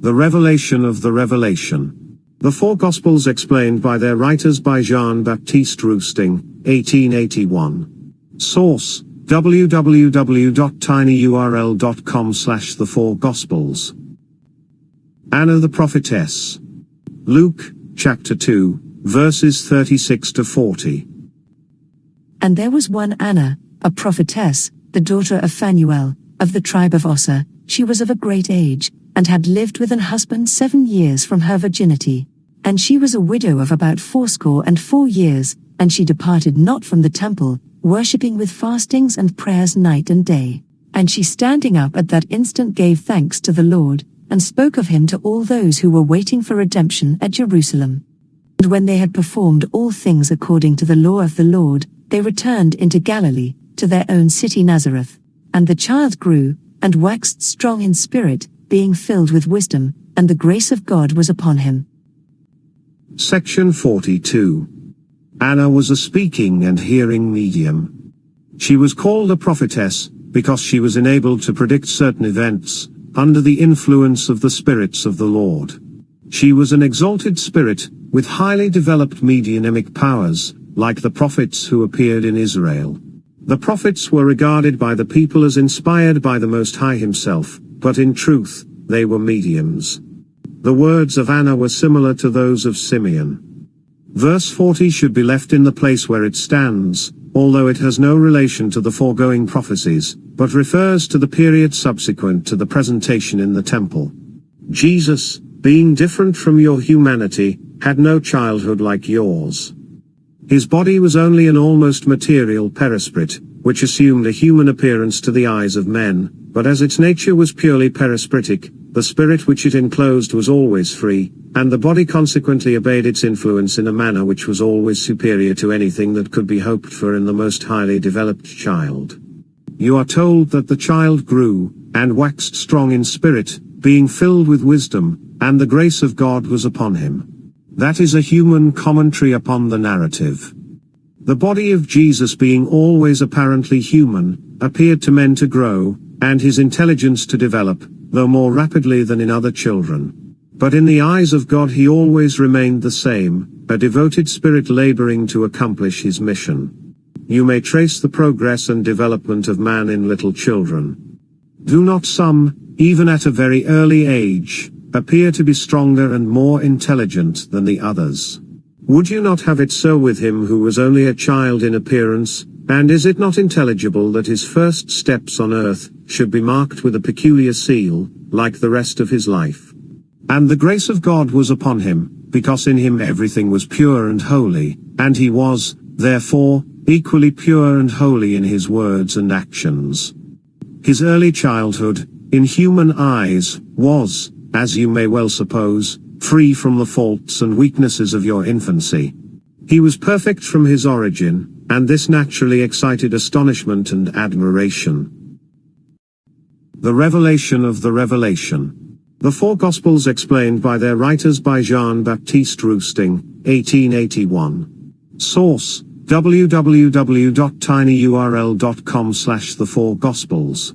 The revelation of the revelation. The four Gospels explained by their writers by Jean-Baptiste Roustaing, 1881. Source: www.tinyurl.com/the4gospels. Anna the Prophetess. Luke, chapter 2, verses 36 to 40. And there was one Anna, a prophetess, the daughter of Phanuel, of the tribe of Aser. She was of a great age, and had lived with an husband 7 years from her virginity. And she was a widow of about 84 years, and she departed not from the temple, worshipping with fastings and prayers night and day. And she standing up at that instant gave thanks to the Lord, and spoke of him to all those who were waiting for redemption at Jerusalem. And when they had performed all things according to the law of the Lord, they returned into Galilee, to their own city Nazareth. And the child grew, and waxed strong in spirit, being filled with wisdom, and the grace of God was upon him. Section 42. Anna was a speaking and hearing medium. She was called a prophetess, because she was enabled to predict certain events, under the influence of the spirits of the Lord. She was an exalted spirit, with highly developed mediumic powers, like the prophets who appeared in Israel. The prophets were regarded by the people as inspired by the Most High himself, but in truth, they were mediums. The words of Anna were similar to those of Simeon. Verse 40 should be left in the place where it stands, although it has no relation to the foregoing prophecies, but refers to the period subsequent to the presentation in the temple. Jesus, being different from your humanity, had no childhood like yours. His body was only an almost material perisprit, which assumed a human appearance to the eyes of men, but as its nature was purely perispiritic, the spirit which it enclosed was always free, and the body consequently obeyed its influence in a manner which was always superior to anything that could be hoped for in the most highly developed child. You are told that the child grew, and waxed strong in spirit, being filled with wisdom, and the grace of God was upon him. That is a human commentary upon the narrative. The body of Jesus, being always apparently human, appeared to men to grow, and his intelligence to develop, though more rapidly than in other children. But in the eyes of God he always remained the same, a devoted spirit laboring to accomplish his mission. You may trace the progress and development of man in little children. Do not some, even at a very early age, appear to be stronger and more intelligent than the others? Would you not have it so with him who was only a child in appearance, and is it not intelligible that his first steps on earth should be marked with a peculiar seal, like the rest of his life? And the grace of God was upon him, because in him everything was pure and holy, and he was, therefore, equally pure and holy in his words and actions. His early childhood, in human eyes, was, as you may well suppose, free from the faults and weaknesses of your infancy. He was perfect from his origin, and this naturally excited astonishment and admiration. The revelation of the revelation. The four Gospels explained by their writers by Jean-Baptiste Roustaing, 1881. Source: www.tinyurl.com/the4gospels.